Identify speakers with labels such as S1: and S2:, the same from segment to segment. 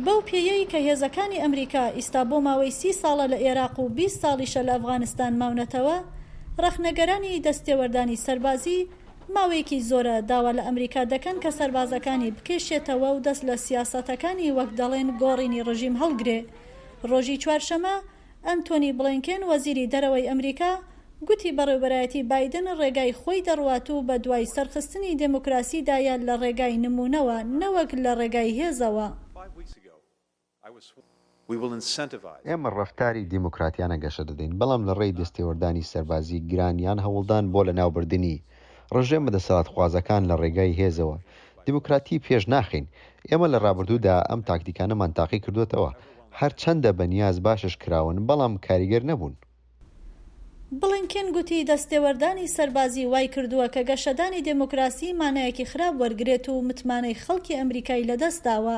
S1: بەو پێیەی کە هێزەکانی ئەمریکا ئیستا بۆ ماوەی 30 ساڵە لە عێراق و 20 ساڵیشە لە ئەفغانستان ماونەتەوە، ڕەخنەگەرانی دەستێوەردانی سەربازی ماوەیەکی زۆرە داوا لە ئەمریکا دەکەن کە سەربازەکانی بکێشێتەوە و دەست لە سیاسەتەکانی وەک دەڵێن گۆڕینی ڕژیم هەڵگرێ. ڕۆژی چوارشەممە ئەنتۆنی بلینکن وەزیری دەرەوەی ئەمریکا گوتی بەڕێوەبەرایەتی بایدن ڕێگای خۆی دەڕوات و بە دوای سەرخستنی دیموکراسیدایە لە ڕێگای نمونەوە نەوەک لە ڕێگای هێزەوە.
S2: ئێمە ڕەفتاری دیموکراتیانە گەشە دەدەین، بەڵام لە ڕێی دەستێوەردانی سەربازی گرانیان هەوڵدان بۆ لە ناوبردننی ڕژێمە دەسەڵاتخوازەکان لە ڕێگای هێزەوە. دیموکراتی پێش ناخین. ئێمە لە ڕابردوودا ئەم تاکتیکانەمان تاقی کردوێتەوە، هەر چەندە بەنیاز باشش کراون بەڵام کاریگەر نەبوون.
S1: بلینکن گوتی دەستێوەردانی سەربازی وای کردووە کە گەشەدانی دیموکراسی مانایەکی خراپ وەرگێت و متمانەی خەڵکی ئەمریکای لەدەستداوە.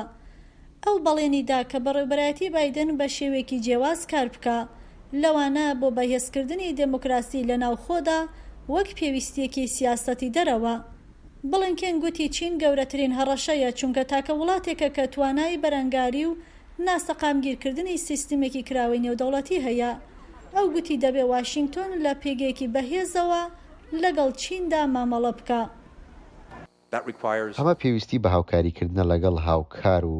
S1: ئەو بەڵێنیدا کە بەڕێوەبەرایەتی بایدن بە شێوەیەکی جیاواز کار بکە لەوانە بۆ بەهێزکردنی دیموکراسی لە ناوخۆدا وەک پێویستیەکی سیاسەتی دەرەوە. بلینکن گوتی چین گەورەترین هەڕەشەیە چونکە تاکە وڵاتێکە کە توانای بەرەنگاری و ناسەقامگیرکردنی سیستمێکی کراوەی نێودەوڵەتی هەیە. ئەو گوتی دەبێ واشنگتۆن لە پێگەیەکی بەهێزەوە لەگەڵ چیندا مامەڵە بکە.
S2: ئەمە پێویستی بە هاوکاریکردنە لەگەڵ هاوکار و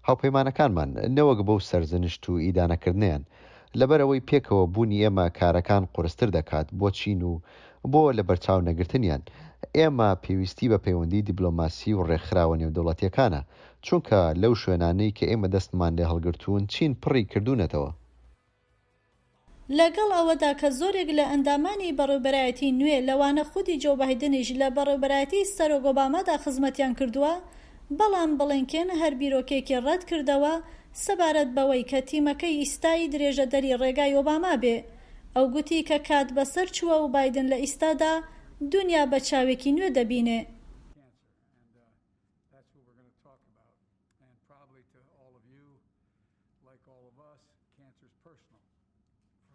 S2: هاوپەیمانەکانمان نەوەک بەو سەرزنشت و ئیدانەکردنیان، لەبەرەوەی پێکەوە بوونی ئێمە کارەکان قورستر دەکات بۆ چین و بۆ لە بەرچاو نەگرتنیان. ئێمە پێویستی بە پەیوەندی دیبلۆماسی و ڕێکخراوە نێودەوڵەتیەکانە، چونکە لەو شوێنانەی کە ئێمە دەستمان لێ هەڵگرتوون چین پڕی کردوونەتەوە.
S1: لەگەڵ ئەوەدا کە زۆرێک لە ئەندامانی بەڕێوەبەرایەتی نوێ لەوانە خودی جۆ بایدنیش لە بەڕێوەبەرایەتی سەرۆک ئۆبامادا خزمەتیان کردووە، بەڵام بلینکن هەر بیرۆکێکی ڕەت کردەوە سەبارەت بەوەی کە تیمەکەی ئیستای درێژە دەری ڕێگای ئۆباما بێ. ئەو گوتی کە کات بەسەر چووە و بایدن لە ئیستادا دنیا بە چاوێکی نوێ دەبینێ.